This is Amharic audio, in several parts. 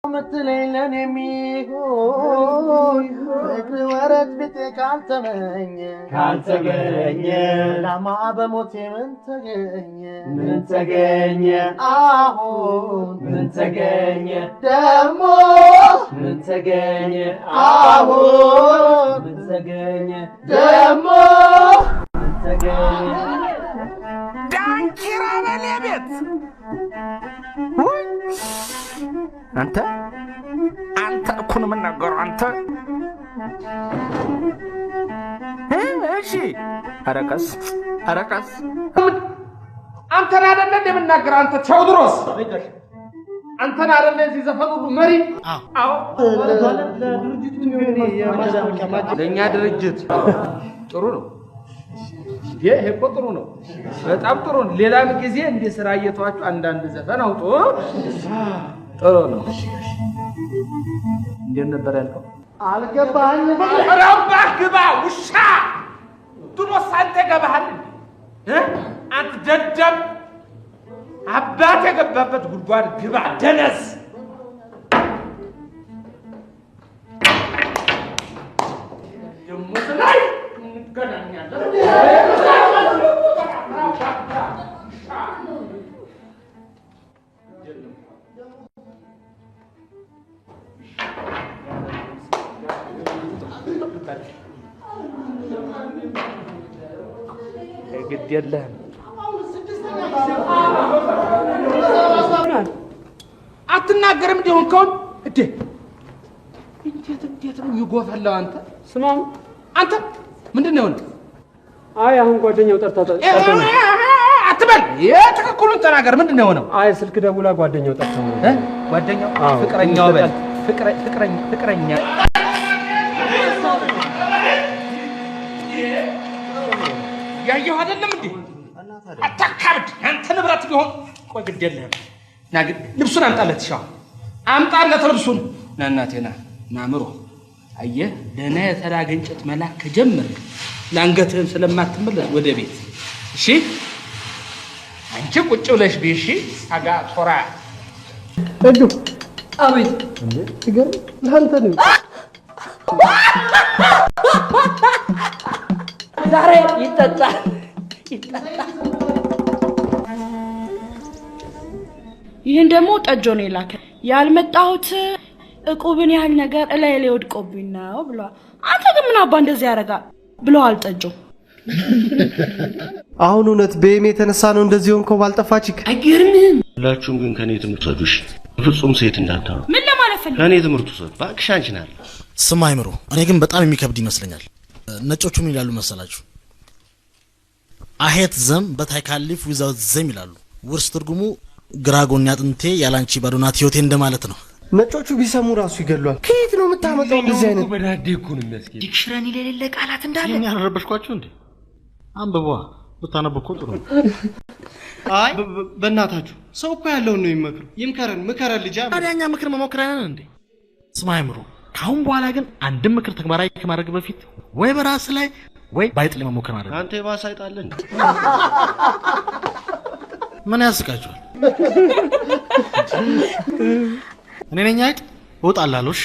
مثلين يميهون ورد بتك كالتغني لما بموتي من تغني آهون من تغني دمو من تغني آهون من تغني دمو من تغني دانكيرا باليبت አንተ እኮ ነው የምናገረው አንተ እሺ አረቀስ አንተን አይደለ እንደምናገር አንተ ቴዎድሮስ አንተን አይደለ እዚህ ዘፈኑ መሪ አዎ ለኛ ድርጅት ጥሩ ነው ይሄ እኮ ጥሩ ነው በጣም ጥሩ ነው ሌላም ጊዜ እንደ ስራ እየተዋችሁ አንዳንድ ዘፈን አውጡ ጥሩ ነው እንዴት ነበር ያልከው አልገባኝም ረባህ ግባ ውሻ ድሮስ አንተ ገባሃል አንተ ደደብ አባት የገባበት ጉድጓድ ግባ ደነስ ደሞዝ ላይ እንገናኛለን ግድ የለህም አትናገርም እንደሆንከው እንዴት ነው ይጎፈላው አንተ ስማ አንተ ምንድነው አይ አሁን ጓደኛው ጠርታታ አትበል የትክክሉን ተናገር ምንድነው ነው አይ ስልክ ደውላ ጓደኛው ጠርታው ጓደኛው ፍቅረኛው በል ፍቅረኛ ያየው አይደለም እንዴ አታካብድ አንተ ንብረት ቢሆን ቆይ ግድ የለህም ና ግድ ልብሱን አምጣለት ሻው አምጣለት ልብሱን ና እናቴና ናምሮ አየህ ደህና የተራገ እንጨት መላክ ከጀመረ ለአንገትህን ስለማትመለስ ወደ ቤት እሺ አንቺ ቁጭ ብለሽ ቢሺ አጋ ቶራ እዱ አቤት እንዴ ትገር ለአንተ ነው ዛሬ ይጠጣል ይሄን ደግሞ ጠጆ ነው የላከ ያልመጣሁት እቁብን ያህል ነገር እላይ ላይ ወድቆብኝ ነው ብሏል አንተ ግን ምን አባ እንደዚህ ያረጋል ብለዋል ጠጆ አሁን እውነት በእኔ የተነሳ ነው እንደዚህ ሆንከው ባልጠፋችክ አይገርምም ሁላችሁም ግን ከኔ ትምህርት ወዱሽ ፍጹም ሴት እንዳታው ምን ለማለት ፈልግ ከኔ ትምህርት ወሰድ ባክሽ አንቺናል ስማ አይምሮ እኔ ግን በጣም የሚከብድ ይመስለኛል ነጮቹ ምን ይላሉ መሰላችሁ አሄት ዘም በታይካሊፍ ዊዛውት ዘም ይላሉ ውርስ ትርጉሙ ግራጎን ያጥንቴ ያላንቺ ባዶናት ህይወቴ እንደማለት ነው ነጮቹ ቢሰሙ ራሱ ይገሏል ከየት ነው የምታመጣው እንደዚህ አይነት በዳዴ እኮ ነው የሚያስኬድ ዲክሽነሪ ለሌለ ቃላት እንዳለ ምን ያረበሽኳችሁ እንዴ አንብቧ ብታነብኩ ጥሩ አይ በእናታችሁ ሰው እኮ ያለው ነው ይመክሩ ምከረን ልጅ ታዲያኛ ምክር መሞክራለን እንዴ ስማ አይምሮ ካሁን በኋላ ግን አንድም ምክር ተግባራዊ ከማድረግ በፊት ወይ በራስ ላይ ወይ ባይጥል መሞከር ማለት አንተ የባሰ አይጣለን ምን ያስቃችኋል እኔ ነኝ አይጥ ወጣላሎሽ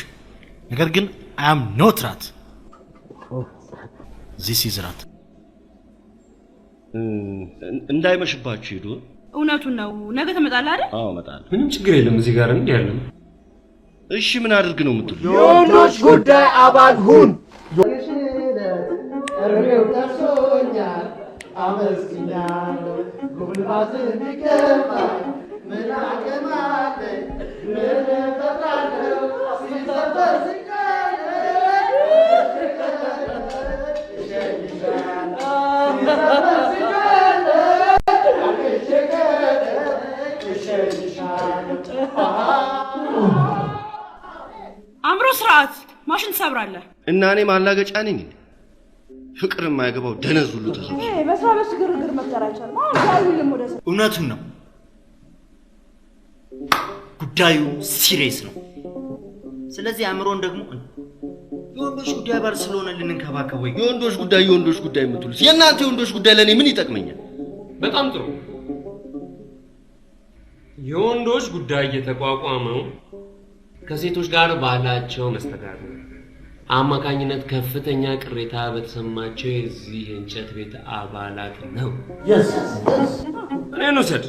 ነገር ግን I am not rat this is rat እንዳይመሽባችሁ ሄዱ እውነቱን ነው ነገ ተመጣጣለ አይደል አዎ መጣል ምንም ችግር የለም እዚህ ጋር እንዴ ያለው እሺ ምን አድርግ ነው የምትሉ የወንዶች ጉዳይ አባል ሁን እርሜው ደርሶኛል አመስግኛለሁ ጉልባት ቢከፋ ምን አቅማለ ምን ፈራለው ሲሰበር አምሮ ስርዓት ማሽን ትሰብራለህ እና እኔ ማላገጫ ነኝ ፍቅር የማይገባው ደነዝ ሁሉ ተሰብስቦ በሳበስ ግርግር መፍጠር አይቻልም አሁን ዳዊልም ወደ እውነቱን ነው ጉዳዩ ሲሪየስ ነው ስለዚህ አምሮን ደግሞ የወንዶች ጉዳይ ባል ስለሆነ ልንከባከበው የወንዶች ጉዳይ የምትሉት የእናንተ የወንዶች ጉዳይ ለኔ ምን ይጠቅመኛል? በጣም ጥሩ። የወንዶች ጉዳይ የተቋቋመው ከሴቶች ጋር ባላቸው መስተጋብር አማካኝነት ከፍተኛ ቅሬታ በተሰማቸው የዚህ የእንጨት ቤት አባላት ነው። እኔን ውሰድ።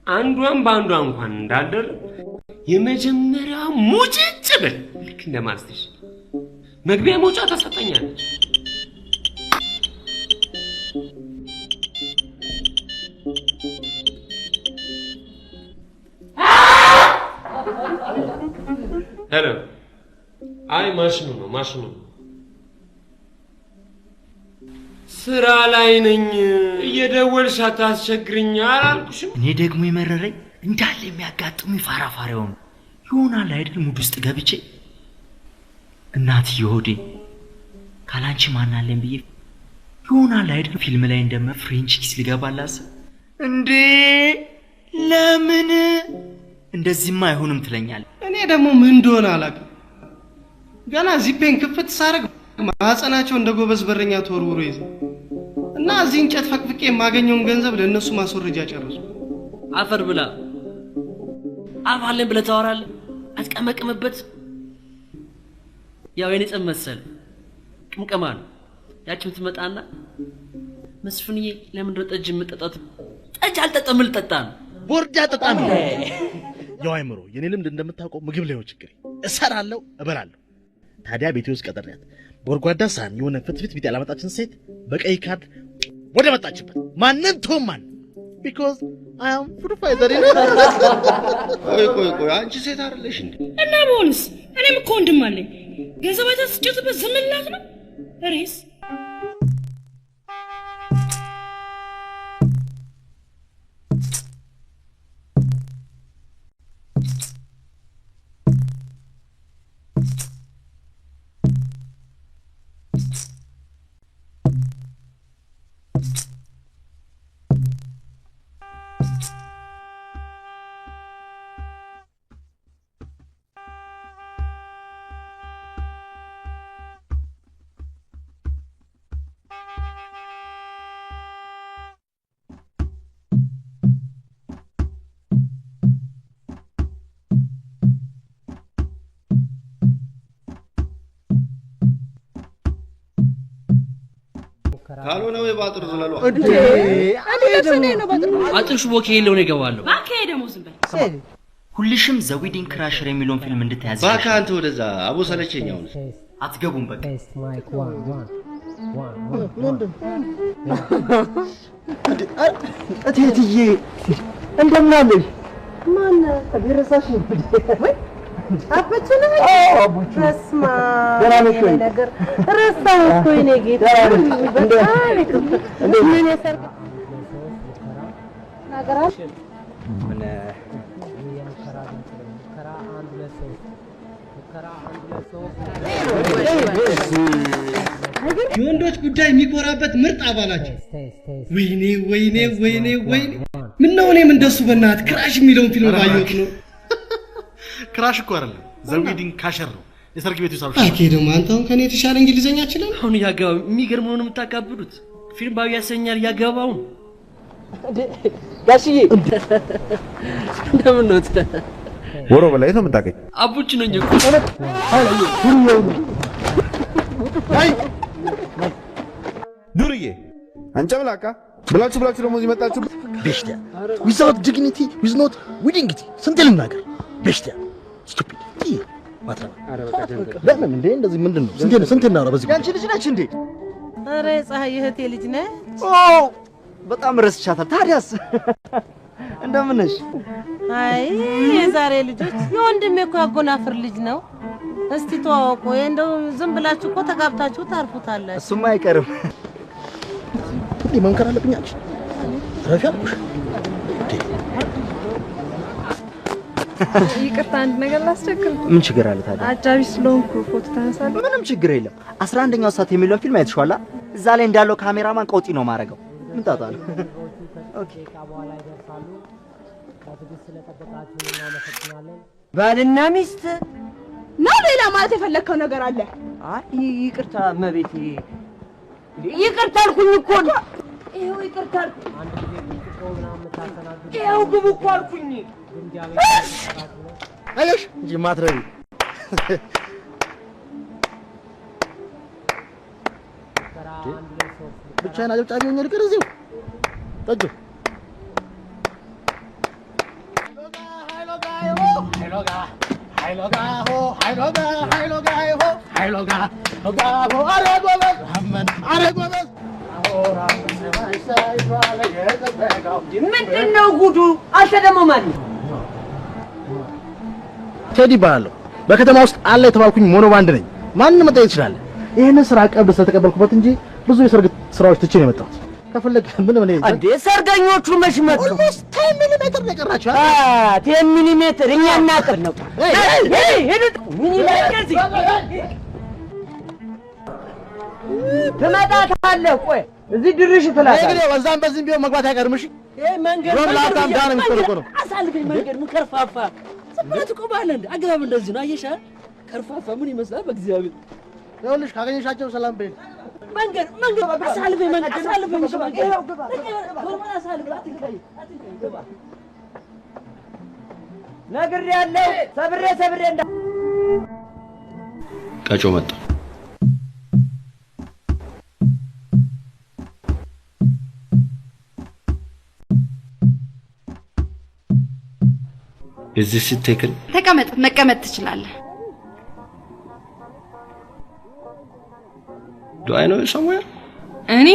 አንዷን በአንዷ እንኳን እንዳልደር የመጀመሪያ ሙጭጭ ብል ልክ እንደማስተሽ መግቢያ መውጫ ተሰጠኛለች። ሄሎ አይ ማሽኑ ስራ ላይ ነኝ። እየደወልሽ አታስቸግሪኝ አላልኩሽም? እኔ ደግሞ የመረረኝ እንዳለ የሚያጋጥሙ ፋራፋሪው ነው ይሆናል አይደል? ሙድ ውስጥ ገብቼ እናትዬ ሆዴ ካላንቺ ማን አለኝ ብዬ ይሆናል አይደል? ፊልም ላይ እንደማ ፍሬንች ኪስ ልገባላስ እንዴ? ለምን እንደዚህማ አይሆንም ትለኛል። እኔ ደግሞ ምን እንደሆነ አላውቅም። ገና ዚፔን ክፍት ሳረግ ማህፀናቸው እንደ ጎበዝ በረኛ ተወርውሮ ይዘ እና እዚህ እንጨት ፈቅፍቄ የማገኘውን ገንዘብ ለእነሱ ማስወረጃ ጨረሱ። አፈር ብላ አባለን ብለህ ታወራለህ። አትቀመቅምበት። ያው የኔ ጸም መሰል ቅምቀማ ነው። ያቺም ትመጣና መስፍንዬ ለምን ጠጅ የምጠጣት? ጠጅ አልጠጣም ልጠጣ ነው። ቦርዳ ጠጣ ነው። ያው አይምሮ የኔ ልምድ እንደምታውቀው ምግብ ላይ ነው ችግሬ። እሰራለሁ እበላለሁ። ታዲያ ቤቴ ውስጥ ቀጠሪያት ጎርጓዳ ሳህን የሆነ ፍትፍት ቢት ያላመጣችን ሴት በቀይ ካርድ ወደ መጣችበት ማንን ተወማን because I am food fighter። ቆይ አንቺ ሴት አይደለሽ እንዴ? እና በሆንስ እኔም እኮ ወንድም አለኝ። ገንዘብ አይታስጨትበት ዝምላት ነው ሬስ ካልሆነ ወይ ባጥር ዝላሉ እንዴ አጥርሽ ቦኬ የለው ነው ይገባለሁ። ባካ ደሞ ዝም በል። ሁልሽም ዘ ዊዲንግ ክራሸር የሚለውን ፊልም እንድታያዝ ባካ አንተ ወደዛ አቦ ሰለቸኝ። አሁን አትገቡም በቃ እቴትዬ እንደምን አለሽ? ማን አደረሳሽ? ወይ አበችነ አቡቹ በስማ ደራነሽ ወይ ነገር ረሳው እኮ እኔ ጌታ በጣም ምን የሰርግ ነገራሽ ምን የወንዶች ጉዳይ የሚኮራበት ምርጥ አባላቸው። ወይኔ ምን ነው እኔም እንደሱ በእናት ክራሽ የሚለውን ፊልም ባየሁት ነው። ክራሽ እኮ አይደለም ዘ ዊዲንግ ካሸር ነው የሰርግ ቤቱ ሳብሽ። አኬ ደግሞ አንተ አሁን ከኔ የተሻለ እንግሊዘኛ ይችላል። አሁን ያጋባው የሚገርም ነው የምታካብዱት። ፊልም ባዩ ያሰኛል ያጋባው ጋሽዬ እንደምን ነው ወሮ በላይ ነው የምታውቀኝ? አቡች ነኝ እኮ ዱርዬ አንጨምላቃ ብላችሁ ደግሞ እዚህ መጣችሁ። ቤሽታ without dignity with not widdingity ስንት ልናገር ቤሽታ stupid ማትረባ ለምን እንዴ እንደዚህ ምንድነው? ስንት እናወራ በዚህ ያንቺ ልጅ ነች እንዴ? ኧረ ፀሐይ እህቴ ልጅ ነች። በጣም ረስቻታል። ታዲያስ እንደምን ነሽ? አይ የዛሬ ልጆች የወንድሜ እኮ ያጎናፍር ልጅ ነው። እስቲ ተዋወቁ። እንደው ዝም ብላችሁ እኮ ተጋብታችሁ ታርፉታላችሁ። እሱማ አይቀርም። እንዴ መንከር አለብኝ አንቺ ረፊያልኩሽ። ይቅርታ አንድ ነገር ላስቸግር። ምን ችግር አለ ታዲያ? አጃቢ ስለሆንኩ ፎቶ ታነሳለህ? ምንም ችግር የለም። 11ኛው ሰዓት የሚለውን ፊልም አይተሽዋል? እዛ ላይ እንዳለው ካሜራማን ቀውጢ ነው ማረገው። ምን ጣጣ ነው? ኦኬ ባልና ሚስት ነው ሌላ ማለት የፈለከው ነገር አለ? አይ ይቅርታ መቤቴ ይቅርታ አልኩኝ እኮ ይሄው ይቅርታ ይሄው ግቡ እኮ አልኩኝ አየሽ እንጂ ማትረቢ ብቻዬን አጨብጫቢ ሆኜ ልቅር እዚሁ ጠጁ ምንድን ነው ጉዱ? አንተ ደግሞ ማን ነው? ቴዲ እባላለሁ። በከተማ ውስጥ አለ የተባልኩኝ ሞኖ ባንድ ነኝ። ማንንም መጠየቅ ይችላል። ይሄንን ስራ ቀብድ ስለተቀበልኩበት እንጂ ብዙ የሰርግ ስራዎች ትቼ ነው የመጣሁት። ከፈለግ ምን እንዴ ሰርገኞቹ መች መጡ? ኦልሞስት 10 ሚሊሜትር ነው የቀራችሁ። 10 ሚሊሜትር እኛ እናቀር ነው። ሄዱ ሚሊሜትር ትመጣታለህ። ቆይ እዚህ ድርሽ ትላለህ። እንግዲህ በዛም በዚህም ቢሆን መግባት አይቀርም። እሺ ይሄ መንገድ ሮላታም ዳር የሚቆርቆ ነው። አሳልፈኝ መንገድ ምን ከርፋፋ ዝም ብለህ ትቆማለህ እንዴ? አግባብ እንደዚህ ነው። አየሻ ከርፋፋ ምን ይመስላል? በእግዚአብሔር ይኸውልሽ ካገኘሻቸው ሰላም በይ። መንገድ አሳልፈኝ መንገድ አሳልፈኝ ይሄው ግባ ኖርማል አሳልፈኝ ግባ ነግሬያለሁ። ሰብሬ እንዳ ቀጮ መጣ። እዚህ ስትከል ተቀመጥ፣ መቀመጥ ትችላለህ። Do I know you somewhere? እኔ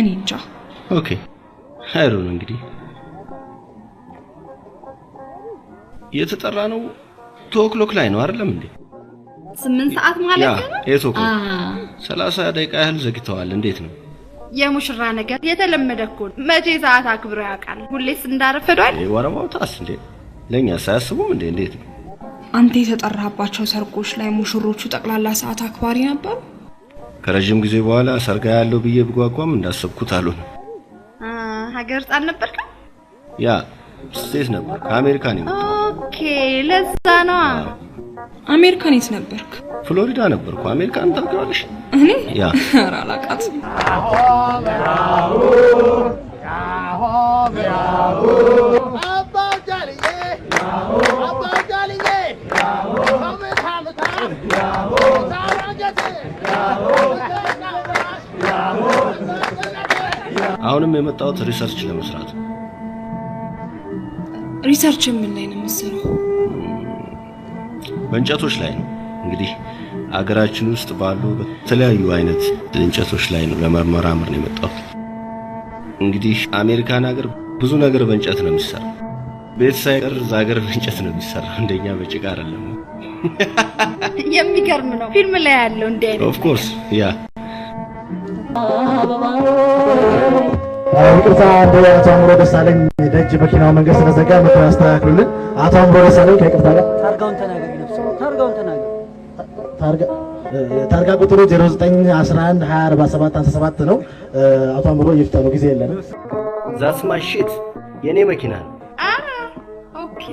እንጃ። ኦኬ አይሮን እንግዲህ የተጠራ ነው 2 o'clock ላይ ነው አይደለም እንዴ? 8 ሰዓት ማለት ነው። 8 o'clock 30 ደቂቃ ያህል ዘግተዋል። እንዴት ነው የሙሽራ ነገር? የተለመደ እኮ መቼ ሰዓት አክብሮ ያውቃል? ሁሌስ እንዳረፈዷል። ወረባውታስ እንዴ? ለኛ ሳያስቡም እንዴ? እንዴት ነው አንተ የተጠራባቸው ሰርጎች ላይ ሙሽሮቹ ጠቅላላ ሰዓት አክባሪ ነበሩ? ከረጅም ጊዜ በኋላ ሰርጋ ያለው ብዬ ብጓጓም እንዳሰብኩት አልሆነ። ሀገር ጣል ነበርካ? ያ ስቴት ነበር ከአሜሪካ ነው የመጣው። ኦኬ ለዛ ነው። አሜሪካን የት ነበርክ? ፍሎሪዳ ነበርኩ። አሜሪካን ታውቂዋለሽ? እኔ ያ አላቃት። አሁንም የመጣሁት ሪሰርች ለመስራት። ሪሰርች ምን ላይ ነው የምትሰራው? በእንጨቶች ላይ ነው። እንግዲህ አገራችን ውስጥ ባሉ በተለያዩ አይነት እንጨቶች ላይ ነው ለመመራመር ነው የመጣሁት። እንግዲህ አሜሪካን ሀገር ብዙ ነገር በእንጨት ነው የሚሰራው። ቤት ሳይቀር ዛገር በእንጨት ነው የሚሰራው። እንደኛ በጭቃ አይደለም። የሚገርም ነው። ፊልም ላይ ያለው እንዴ? ኦፍ ኮርስ ያ ይቅርታ እንደ አቶ አምሮ ደሳለኝ ደጅ መኪናው መንገድ ስለዘጋ መጥተው ያስተካክሉልን። አቶ አምሮ ደሳለኝ ከይቅርታ ጋር ታርጋውን ተናገሪ ነፍሱ ታርጋውን ተናገሪ። ታርጋ ቁጥሩ 0911204757 ነው። አቶ አምሮ ይፍጠኑ፣ ጊዜ የለንም። ዛትስ ማይ ሺት የኔ መኪና ነው። ኦኬ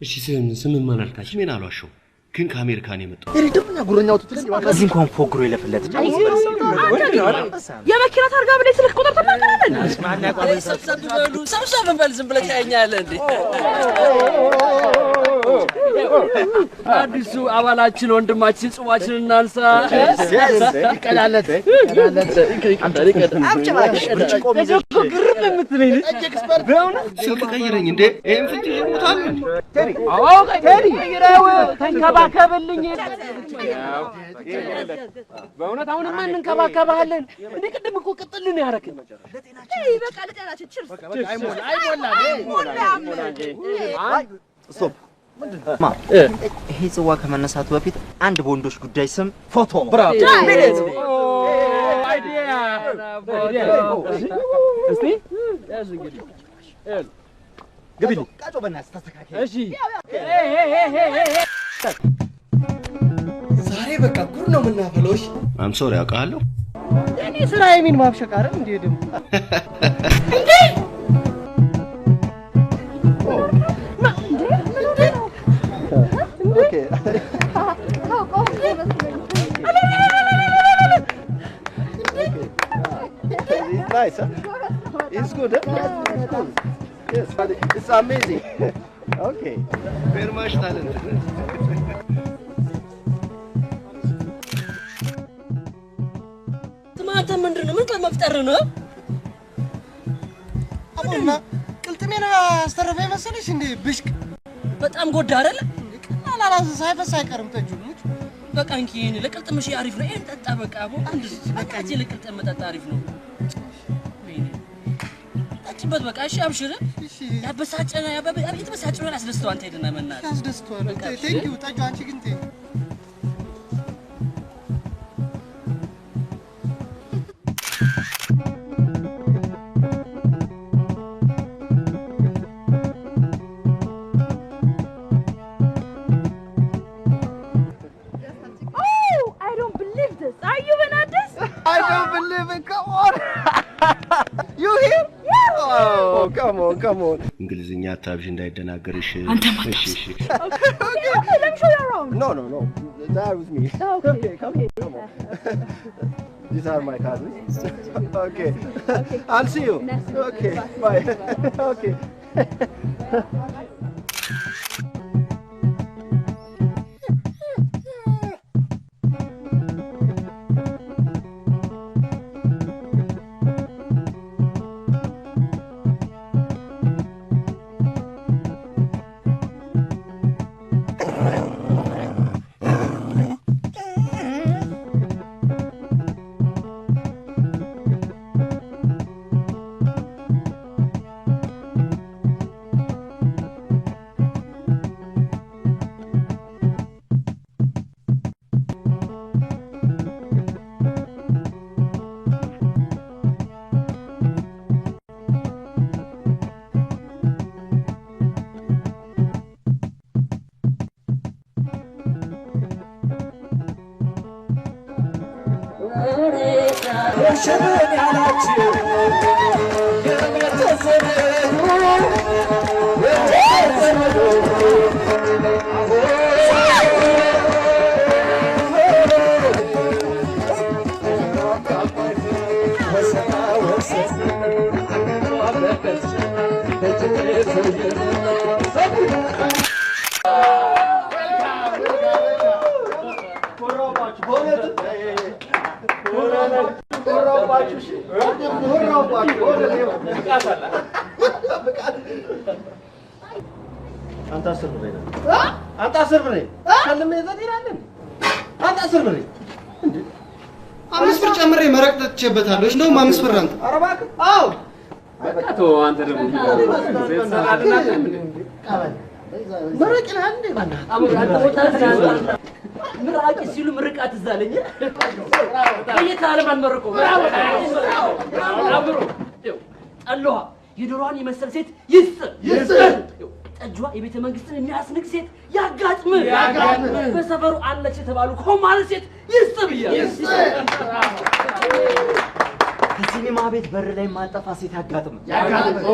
እሺ ስም ማን አልካችሁ? ምን አሏቸው? ግን ከአሜሪካ ነው የመጣው። እሪድምና ጉረኛው ትትለኝ እዚህ እንኳን ፎግሮ የለፈለት የመኪና ታርጋ ብለህ ስልክ ቁጥር ተናገራለህ። ሰብሰብ በል ዝም ብለህ ታየኛለህ እንዴ? አዲሱ አባላችን ወንድማችን ጽዋችን እናንሳ። ይቀዳለት ግርም የምትለኝ ስልክ ቀይረኝ እንዴ? ይሄን ፍንጭ ይሞታል እንዴ? ተንከባከብልኝ። በእውነት አሁንማ እንንከባከብሃለን። እንዴ ቅድም እኮ ቅጥልን ያረክን በቃ ለጤናችን ችርስ። ስቶፕ። ይሄ ጽዋ ከመነሳቱ በፊት አንድ በወንዶች ጉዳይ ስም ፎቶ ነው። እስቲ ግቢልኝ። ቃጮ በእናትህ ተስተካከል። እሺ ዛሬ በቃ ጉድ ነው የምናፈለው። አም ሶሪ አውቃለሁ። እኔ ስራ የሚን ማብሸቅ አይደል እንዴ ደም እንዴ Okay. It's nice, huh? It's good, huh? It's cool. Yes, it's amazing. Okay. Very much talented. ትማንተ ምንድን ነው? ምን በመፍጠር ነው? አቡና ቅልጥሜና አስተረፈ መሰለሽ እንዴ ብሽቅ በጣም ጎዳ አይደል? አላላዝ ሳይፈስ አይቀርም ጠጁ ልጅ በቃ እንኪ ይሄን ለቅልጥምሽ አሪፍ ነው። ይሄን ጠጣ በቃ አቦ አንድ በቃ እዚህ ለቅልጥም መጠጣ አሪፍ ነው። ጠጭበት በቃ እሺ አብሽር። ያበሳጨና የተበሳጨው ያስደስተው አንተ ሄደና መናት ያስደስተው። ቴንክ ዩ ጠጁ አንቺ ግን ቴንክ Come on. እንግሊዝኛ አታብሽ እንዳይደናገርሽ። እሺ እሺ። Okay, let me show you around. No. There with me. Okay, come on. These are my cousins. Okay. I'll see you. Okay, bye. Okay. አንተ 10 ብር ከልም ይዘዲራልን አንተ 10 ብር እንዴ 5 ብር ጨምሬ መረቅ ተጨበታለሁ እንደውም 5 ብር አንተ ኧረ እባክህ አዎ በቃ አንተ ደግሞ ሰላልና መረቅ ነው አንዴ ባና አንተ ቦታ ምራቂ ሲሉ ምርቃት እዛለኝ ከየታለ ማንመርቆ አብሮ ጠሏ የዶሮዋን የመሰለ ሴት ይስጥ ጠጇ የቤተ መንግስትን የሚያስንቅ ሴት ያጋጥም በሰፈሩ አለች የተባሉ ኮማል ሴት ይስጥ ብያ ከሲኒማ ቤት በር ላይ ማጠፋ ሴት ያጋጥም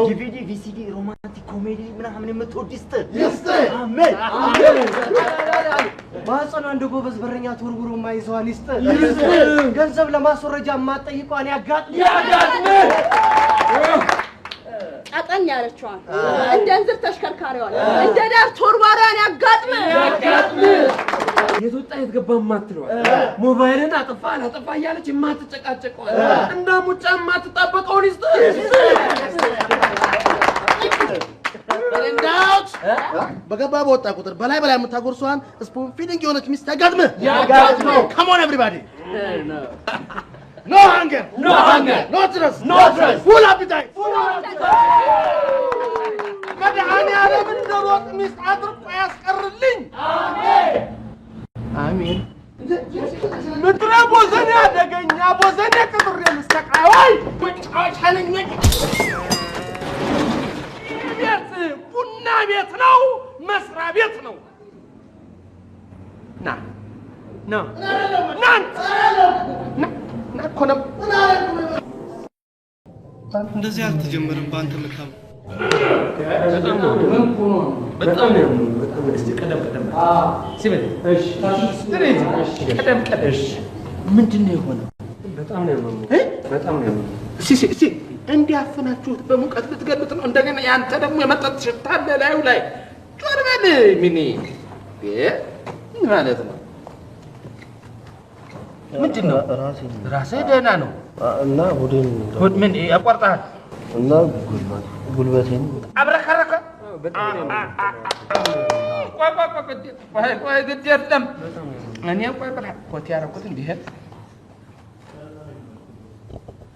ዲቪዲ ቪሲዲ ሮማንቲክ ኮሜዲ ምናምን የምትወድ ይስጥ አሜን ማህፀኗ እንደ ጎበዝ በረኛ ተወርውሮ ማይዘዋን ይስጥ ገንዘብ ለማስወረጃ ማጠይቋን ያጋጥም ቀጠን ያለችዋን እንደ እንዝር ተሽከርካሪዋን እንደ ዳር ተወርዋሪዋን ያጋጥም የትወጣ የትገባ ማትለዋል ሞባይልን አጥፋ እያለች የማትጨቃጨቀዋል እንደ ሙጫ የማትጣበቀውን ይስጥ እንዳውት በገባ በወጣ ቁጥር በላይ የምታጎርሷን ስፖን ፊዲንግ የሆነች ሚስት ያጋጥም come on everybody no hunger no thirst full appetite መድኃኔ ዓለም እንደሮጥ ሚስት አድርቆ ያስቀርልኝ አሜን ምድረ ቦዘኔ አደገኛ ቦዘኔ ቅጥር የምስተቃዋይ መጫወቻ ነኝ ቤት ቡና ቤት ነው መስሪያ ቤት ነው ና ናኮነም እንደዚህ አልተጀመረም በአንተ ምክንያት በጣም ነው እስቲ ቀደም ሲበል እሺ ቀደም እሺ ምንድነው የሆነው በጣም ነው ያመመው በጣም ነው ያመመው እሺ እንዲያፈናችሁት በሙቀት ልትገሉት ነው እንደገና ያንተ ደግሞ የመጠጥ ሽታ አለ ላዩ ላይ ጆርበል ሚኒ ማለት ነው ምንድነው ራስህ ደህና ነው እና ሆዴን ምን ያቋርጣል እና ጉልበቴን አብረከረከ ቆይ ግድ የለም እኔ ቆይ ብላ ኮት ያደረኩት እንዲህ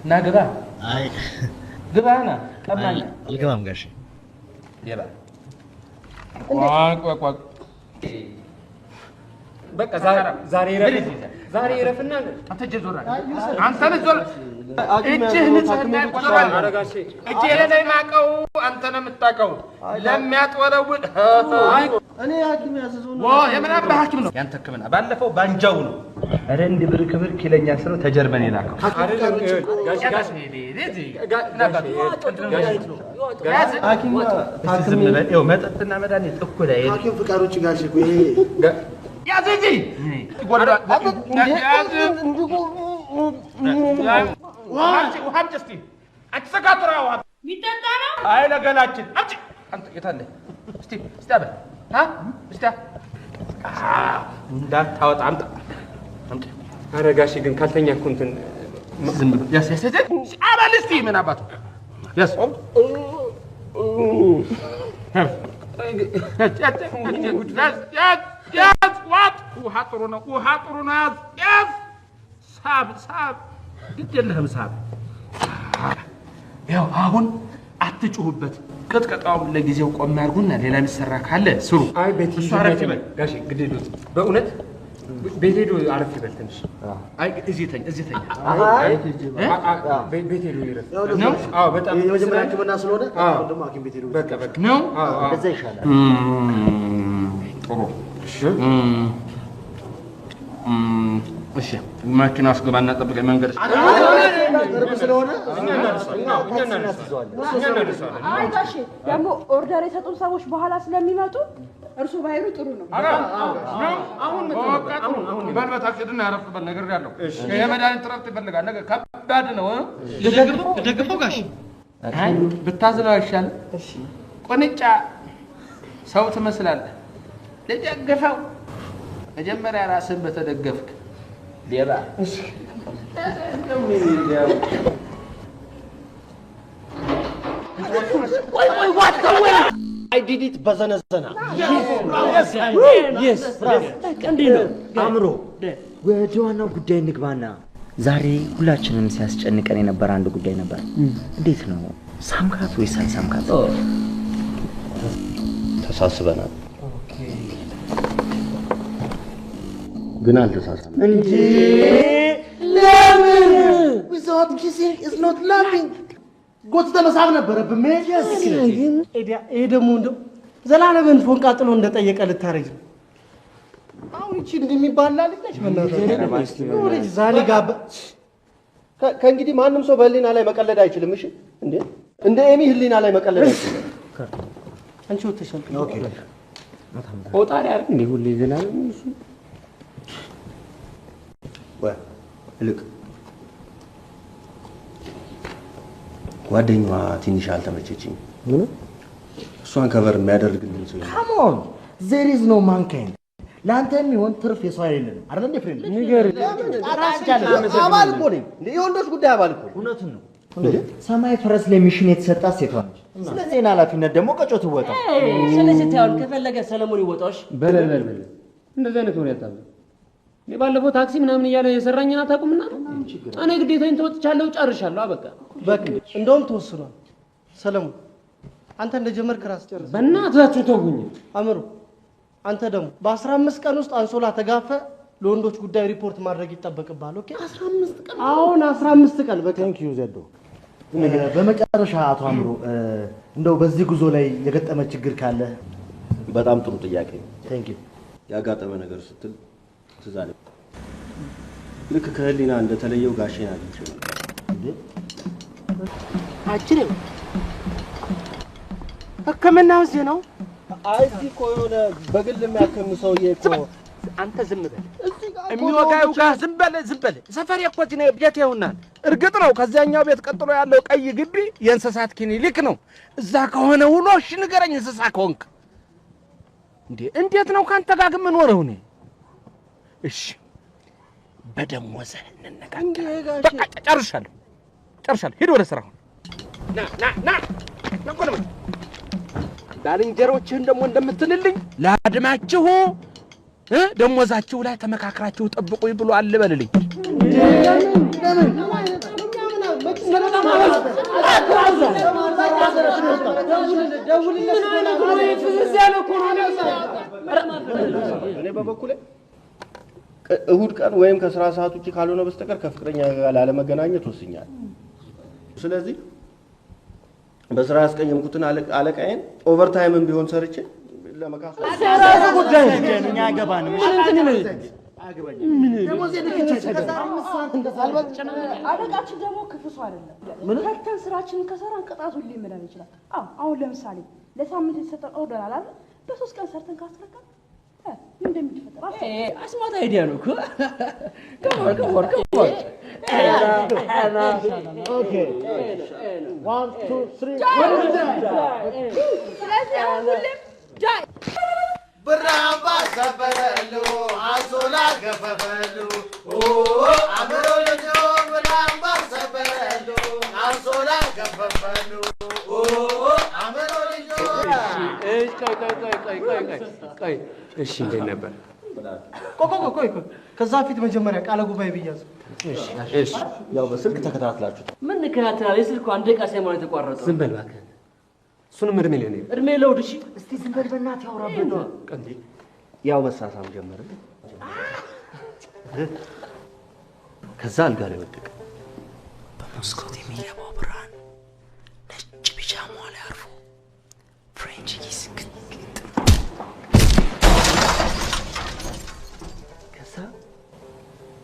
ና ግባ አይ ግባ ና ቀማኝ አልገባም ጋሼ ግባ ቆይ በቃ ዛሬ ይረፍና አንተ ጀዞራ አንተ ልጆር እጅህ ንጽህና ይቆጥራል አረጋሽ እጅ ላይ ማቀው አንተ ነው የምታቀው ለሚያጥወለውል እኔ ሐኪም ያዘዘው ነው የምን አባ ሐኪም ነው ያንተ ህክምና ባለፈው ባንጃው ነው አረ እንደ ብር ክብር ኪለኛ ስለው ተጀርመን ይላከው ሐኪም ነው መጠጥና መድኃኒት እኩል አይደል ሐኪም ፍቃዶች ጋሽ እኮ ይሄ ያዘጂ ውሃም ጭስቲ አንቺ ሰካቱራ ውሃ ሚጠጣ ነው አይ ለገላችን አምጪ አንተ የታለ እስቲ አበል እስቲ እንዳታወጣ አምጣ አረጋሽ ግን ካልተኛ እኮ እንትን ዝም ብሎ ያስ አበል እስቲ ምን አባቱ ያስ ያዝ ዋጥ ውሃ ጥሩ ነው ያዝ ሳብ ግድ የለህም ሳብ ያው አሁን አትጩሁበት ቅጥቀጣውም ለጊዜው ቆም ያርጉና ሌላ የሚሰራ ካለ ስሩ አይ ቤት ይበል ጋሽ ግዴዶ በእውነት ቤት ሄዶ አረፍ ይበል ትንሽ አይ እዚህ ተኛ ቤት ሄዶ ይረፍ ነው አዎ በጣም የመጀመሪያ ህክምና ስለሆነ ደግሞ ሐኪም ቤት ሄዶ በቃ ነው እንደዛ ይሻላል ጥሩ እሺ ማኪና አስገባና ጠብቀኝ መንገድ ስለሆነ አይ ጋሼ ደግሞ ኦርደር የሰጡን ሰዎች በኋላ ስለሚመጡ እርሱ ባይሩ ጥሩ ነው አሁን በልበታችሁና ያረፍበል ነገር ያለው የመድኃኒት ረፍት ይፈልጋል ነገር ከባድ ነው ደግፈው ጋሽ አይ ብታዝለው አይሻልም ቁንጫ ሰው ትመስላለህ ለደገፈው መጀመሪያ ራስን በተደገፍክ ሌባ I did it በዘነዘና yes አምሮ ወደ ዋናው ጉዳይ እንግባና ዛሬ ሁላችንም ሲያስጨንቀን የነበረ አንድ ጉዳይ ነበር እንዴት ነው ሳምካት ወይስ አልሳምካት ተሳስበናል ግን አልተሳሳም እንዴ ለምን without kissing is not loving ጎትተህ መሳብ ነበረብህ ሜጀስ ግን ይሄ ደግሞ እንደው ዘላለምን ፎንቃ ጥሎ እንደጠየቀ ልታረጅ አሁን እቺ እንደሚባል ልጅ በእናትህ ዛሬ ጋር ከእንግዲህ ማንም ሰው በህሊና ላይ መቀለድ አይችልም እሺ እንዴ እንደ ኤሚ ህሊና ላይ መቀለድ አይችልም አንቺ ወጥተሻል ኦኬ ኦጣሪ አይደል እንዴ ሁሌ ዘላለም እሱ ወይ ልክ ጓደኛዋ ትንሽ አልተመቸችኝ ምን እሷን ከበር የሚያደርግልን ሰው come on there is no mankind ላንተ የሚሆን ትርፍ የሰው አይደለም አይደል እንዴ ፍሬንድ ንገር አባል እኮ ነኝ የወንዶች ጉዳይ አባል እኮ እውነቱን ነው ሰማይ ፈረስ ለሚሽን የተሰጣት ሴቷ ነች ስለዚህ ኃላፊነት ደግሞ ቀጮ ትወጣ ስለዚህ ታውን ከፈለገ ሰለሞን ይወጣሽ በል እንደዚህ አይነት ወሬ አታብዛ ባለፈው ታክሲ ምናምን እያለ የሰራኝና አታውቁምና እኔ ግዴታዬን ተወጥቻለሁ ጨርሻለሁ አበቃ በቃ እንደውም ተወስኗል ሰለሞን አንተ እንደጀመርክ ራስ ጨርስ በእናታችሁ ተውኝ አምሩ አንተ ደግሞ በ15 ቀን ውስጥ አንሶላ ተጋፈ ለወንዶች ጉዳይ ሪፖርት ማድረግ ይጠበቅብሃል ኦኬ 15 ቀን አሁን 15 ቀን በቃ ቴንክ ዩ ዘዶ በመጨረሻ አቶ አምሩ እንደው በዚህ ጉዞ ላይ የገጠመ ችግር ካለ በጣም ጥሩ ጥያቄ ቴንክ ዩ ያጋጠመ ነገር ስትል ትዝ አለኝ ልክ ከህሊና እንደተለየው ጋሼን አግኝቼው አጅሬው ህክምናው እዚህ ነው። አይ እዚህ እኮ የሆነ በግል የሚያክም ሰውዬ እኮ አንተ ዝም በል። የሚወጋው ጋር ዝም በል። ሰፈሬ እኮ እዚህ ነው፣ ቤት ይሆናል። እርግጥ ነው ከዚያኛው ቤት ቀጥሎ ያለው ቀይ ግቢ የእንስሳት ክሊኒክ ነው። እዛ ከሆነ ውሎ እሺ ንገረኝ፣ እንስሳ ከሆንክ እንዴት ነው ካንተ ጋር ግን የምኖረው እኔ? እሺ በደሞዝህ እንነጋገር። በቃ ጨርሻለሁ። ሂድ ወደ ስራ። ና ባልንጀሮችህን ደግሞ እንደምትልልኝ ለአድማችሁ ደሞዛችሁ ላይ ተመካክራችሁ ጠብቁኝ ብሎ አልበልልኝ። እኔ በበኩሌ እሁድ ቀን ወይም ከስራ ሰዓት ውጪ ካልሆነ በስተቀር ከፍቅረኛ ጋር ላለመገናኘት ወስኛለሁ። ስለዚህ በስራ ያስቀየምኩትን አለቃዬን ኦቨርታይምን ቢሆን ሰርቼ ለመካፈል ጉዳይ እኛ አይገባንም። አለቃችን ደግሞ ክፉ ሰው አይደለም። ከተን ስራችንን ከሰራን ቅጣቱ ሊመዳን ይችላል። አሁን ለምሳሌ ለሳምንት የተሰጠን ኦርደር አለ በ3 ቀን ሰርተን ካስረከብን ምን እንደሚፈጠር አስማት አይዲያ ነው እኮ። ኦኬ 1 2 3 ስለዚህ አሁን ሁሌም ዳይ ብራባ ሰበረሉ አዞላ ገፈፈሉ አምሮ ልጆ ብራባ ሰበረሉ አዞላ ገፈፈሉ አምሮ ልጆ ቆይ እሺ እንዴት ነበር? ቆይ ከዛ ፊት መጀመሪያ ቃለ ጉባኤ ብያዝ። እሺ ያው በስልክ ተከታትላችሁ ምን እንከታተላለን? የስልኩ አንድ ደቂቃ ሳይሞላ የተቋረጠው። ዝም በል እባክህ። እሱንም እድሜ ለኔ እድሜ ለውድ። እሺ እስቲ ዝም በል በእናትህ ያውራብን ነው። ያው መሳሳም ጀመረ። ከዛ አልጋ ላይ ወደቀ። በመስኮት የሚገባው ብርሃን ነጭ ቢጃማ ላይ አርፎ ፍሬንች ኪስ ከዛ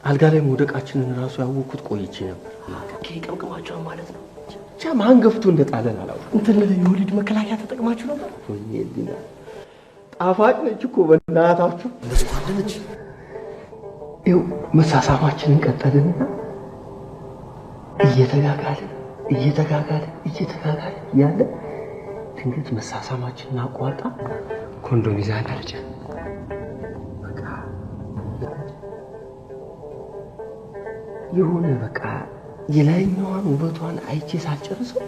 አልጋ ላይ መውደቃችንን ራሱ ያወቅኩት ቆይቼ ነበር። ቀምቅማቸዋል ማለት ነው። ብቻ ማን ገፍቶ እንደጣለን አላውቅም። እንትን የወሊድ መከላከያ ተጠቅማችሁ ነበር? ወይኔ ጣፋጭ ነች እኮ በእናታችሁ። ይኸው መሳሳማችንን ቀጠልንና እየተጋጋለ ያለ ድንገት መሳሳማችንን አቋርጣ ኮንዶም ይዛ አለች። በቃ የሆነ በቃ የላይኛዋን ውበቷን አይቼ ሳልጨርሰው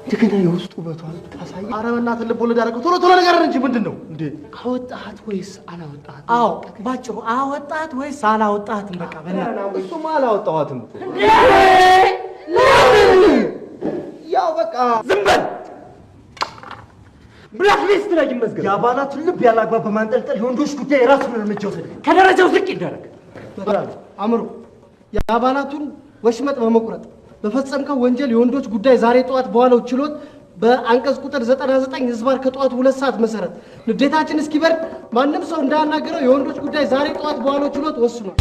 እንደገና የውስጥ ውበቷን ታሳይ። ኧረ በእናትህ ልብ ወለድ አደረገው። ቶሎ ንገረን እንጂ ምንድን ነው እንዴ? አወጣት ወይስ አላወጣት? አዎ ባጭሩ አወጣት ወይስ አላወጣትም? በቃ በእናትህ እሱማ አላወጣኋትም። ያው በቃ ዝም በል። ብላክ ሊስት ላይ ይመዝገብ። የአባላቱን ልብ ያላግባብ በማንጠልጠል የወንዶች ጉዳይ የራሱን እርምጃ ወሰደ። ከደረጃው ዝቅ ይደረግ። አምሮ የአባላቱን ወሽመጥ በመቁረጥ በፈጸምከው ወንጀል የወንዶች ጉዳይ ዛሬ ጠዋት በዋለው ችሎት በአንቀጽ ቁጥር 99 ህዝባር ከጠዋቱ 2 ሰዓት መሰረት ንዴታችን እስኪበርድ ማንም ሰው እንዳያናገረው የወንዶች ጉዳይ ዛሬ ጠዋት በዋለው ችሎት ወስኗል።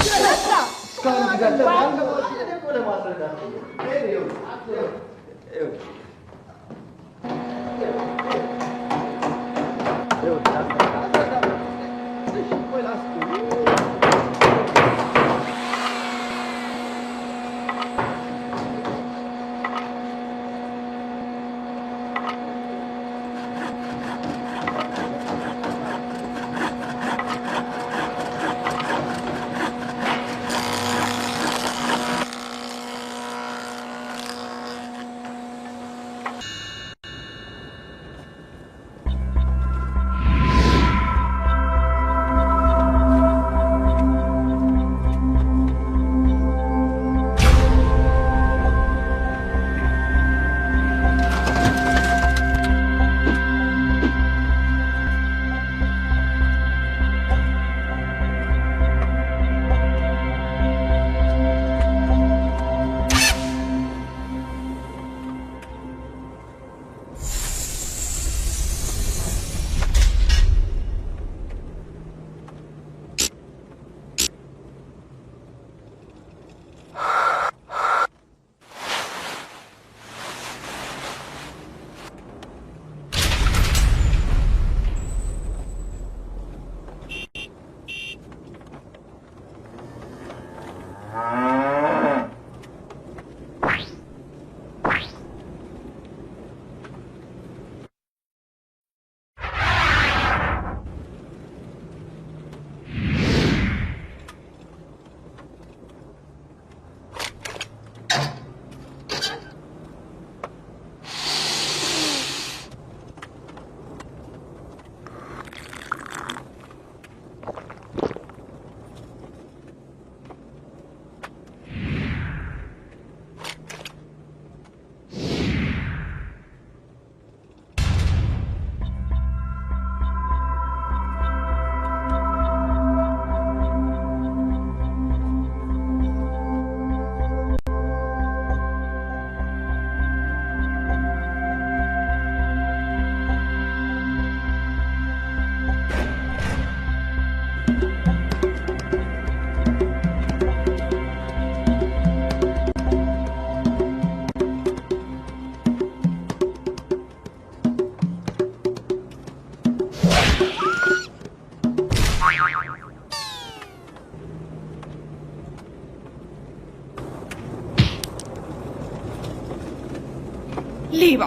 ሌባ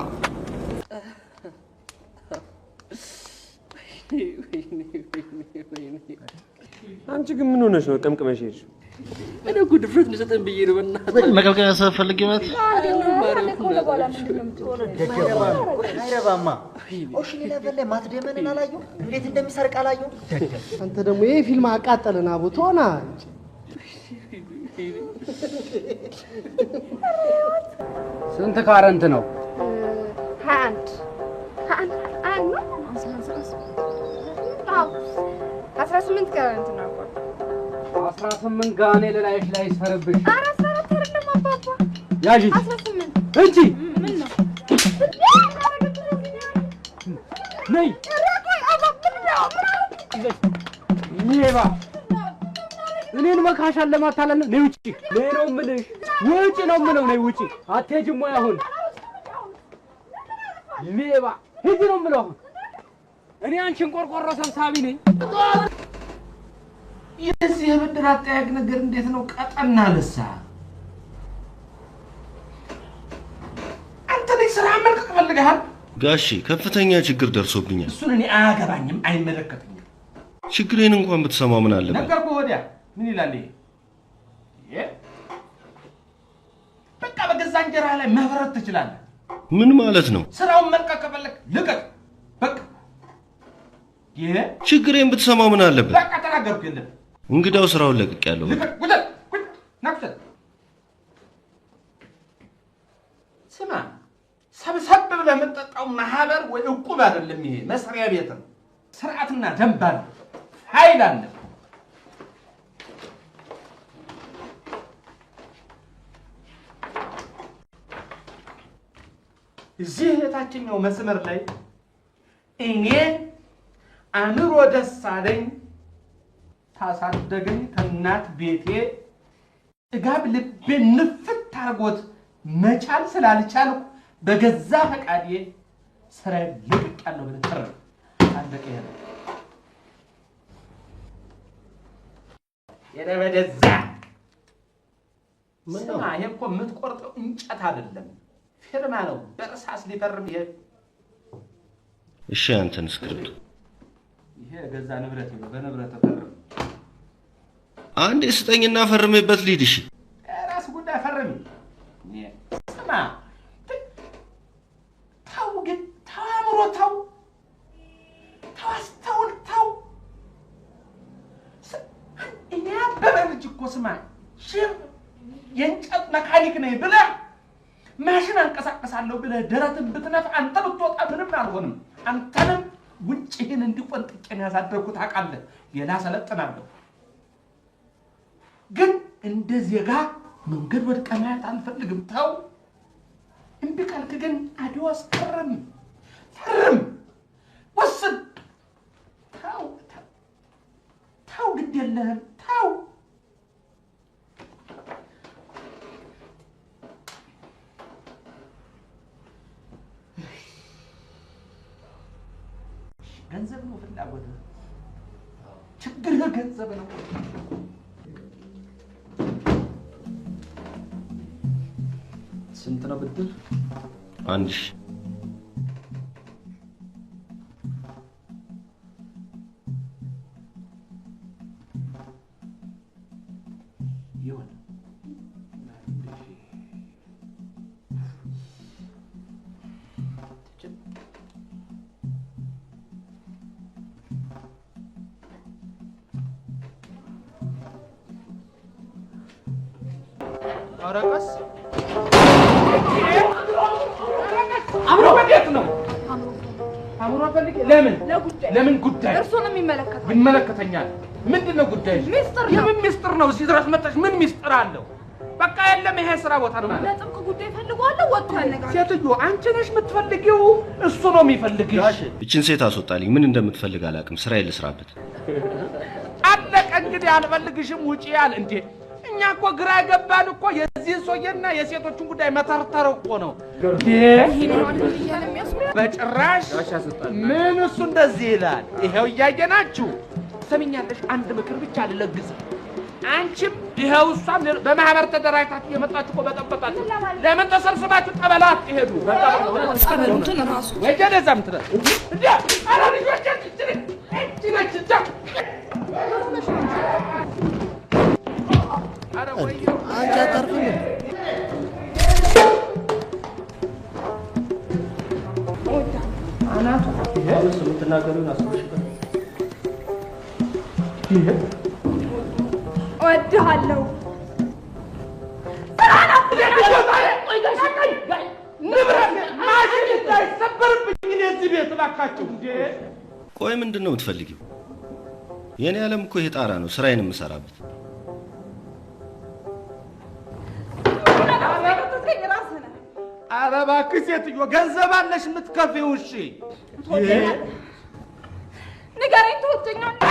አንቺ ግን ምን ሆነሽ ነው ቀምቅመሽ ሄድሽ? እኔ እኮ ድፍረት ልሰጠን ብዬ ነው። በእናትህ መቀምቀም ያስፈልግ ይመት አይረባማ። ኦሽን ሌቨል ላይ ማትደመንን አላየሁ እንዴት እንደሚሰርቅ አላየሁ። አንተ ደግሞ ይሄ ፊልም አቃጠለን አቡ ቶና ስንት ካረንት ነው? 21 18 ካረንት ነው። 18 ጋኔ ለላይሽ ላይ ሰርብሽ። ኧረ 14 አይደለም አባባ ያዢ 18 እንጂ ምን ነው ነይ ሌባ እኔን መካሻን ለማታለል ነው። ነይ ውጪ። ነይ ነው የምልሽ። ውጪ ነው የምለው። ነይ ውጪ። አትሄጂም ወይ አሁን? ሌባ ሂጂ ነው የምለው አሁን። እኔ አንቺን ቆርቆሮ ሰብሳቢ ነኝ። የዚህ የብድር አጠያየቅ ነገር እንዴት ነው? ቀጠና ልሳ አንተ ላይ ስራ መልቀቅ ፈልገሃል? ጋሺ ከፍተኛ ችግር ደርሶብኛል። እሱን እኔ አያገባኝም፣ አይመለከተኝም። ችግሬን እንኳን ብትሰማው ምን አለበት? ነገርኩህ ወዲያ ምን ይላል ይሄ? በቃ በገዛ እንጀራ ላይ መብረት ትችላለህ። ምን ማለት ነው? ስራውን መልቀቅ ከፈለክ ልቀቅ። በቃ ይሄ ችግሬን ብትሰማው ምን አለበት? በቃ ተናገርኩ። የለም እንግዳው ስራውን ለቅቄያለሁ። ልቀቅ። ጉደል ናክተል ስማ፣ ሰብሰብ ብለህ የምትጠጣው ማህበር ወይ እቁብ አይደለም። ይሄ መስሪያ ቤት ነው። ስርዓትና ደንብ አለ፣ ኃይል አለ። እዚህ የታችኛው መስመር ላይ እኔ አእምሮ ደሳለኝ ታሳደገኝ ከእናት ቤቴ ጥጋብ ልቤን ንፍት አድርጎት መቻል ስላልቻልኩ በገዛ ፈቃዴ ስራዬን ለቅቄያለሁ ብለህ ተረፍ። አለቀ። የደበደዛ ስማ፣ ይሄ እኮ የምትቆርጠው እንጨት አይደለም፣ ፊርማ ነው። በእርሳስ ሊፈርም ይሄ። እሺ አንተን ስክሪፕቱ ይሄ ገዛ ንብረት ነው። በንብረት ፈርም። አንዴ ስጠኝና ፈርሜበት ልሂድ። እሺ ራስ ጉዳይ ፈርም። ስማ ተው፣ ግን ተው፣ አእምሮ ተው፣ ተው፣ አስተውል፣ ተው። እኔ አበበ ልጅ እኮ ስማ፣ የእንጨት መካኒክ ነኝ ብለህ ማሽን አንቀሳቀሳለሁ ብለህ ደረትን ብትነፍ አንተ ብትወጣ ምንም አልሆንም። አንተንም ውጭህን እንዲቆንጥቄን ያሳደርኩት ታውቃለህ። ሌላ ሰለጥናለሁ፣ ግን እንደ ዜጋ መንገድ ወድቀህ ማየት አልፈልግም። ተው። እምቢ ካልክ ግን አዲዋስ ፈርም፣ ፈርም፣ ወስን። ተው፣ ተው፣ ግድ የለህም። ተው። ገንዘብ ነው ፍላጎትህ፣ ችግርህ ገንዘብ ነው። ስንት ነው ብድር? 1000 ይሁን። አረቀስ አምሮ በዴት ነው። አምሮ ፈልግ። ለምን ለምን ጉዳይ? እርሱ ነው የሚመለከተው። ይመለከተኛል። ምንድነው ጉዳይ? ሚስጥር ነው። የምን ሚስጥር ነው? እዚህ ድረስ መጣሽ። ምን ሚስጥር አለው? በቃ የለም፣ ይሄ ስራ ቦታ ነው ማለት። ለጥብቅ ጉዳይ ፈልጓለሁ። ወጥቶ ያነጋገር። ሴትዮ አንቺ ነሽ የምትፈልጊው፣ እሱ ነው የሚፈልግሽ። እችን ሴት አስወጣልኝ። ምን እንደምትፈልግ አላውቅም። ስራዬን ልስራበት። አለቀ እንግዲህ። አልፈልግሽም፣ ውጪ ያል እንዴ። እኛ እኮ ግራ የገባን እኮ የዚህ ሰውዬና የሴቶችን ጉዳይ መተርተር እኮ ነው። በጭራሽ ምን እሱ እንደዚህ ይላል። ይሄው እያየናችሁ። ሰሚኛለሽ? አንድ ምክር ብቻ ልለግስ። አንቺም ይኸው እሷም በማህበር ተደራጅታችሁ የመጣችሁ እኮ በጠበጣችሁ። ለምን ተሰብስባችሁ ጠበል አትሄዱ? ጸበሉትን ራሱ ወይ ጀለዛ ምትረ እንዴ አራ ልጆች እቺ ነች እዛ አረ ወይ አንቺ አታርፍም። አናቱ አሁንስ የምትናገሪውን አስበሽበት። እወድሃለሁ። ንብረት ማሽን እንዳይሰበርብኝ እዚህ ቤት እባካችሁ። እንዴ ቆይ ምንድን ነው የምትፈልጊው? የኔ ዓለም እኮ ይሄ ጣራ ነው ስራዬን የምሰራበት። ኧረ እባክህ ሴትዮ ገንዘብ አለሽ የምትከፊው? እሺ ንገረኝ፣ ትወደኛለህ?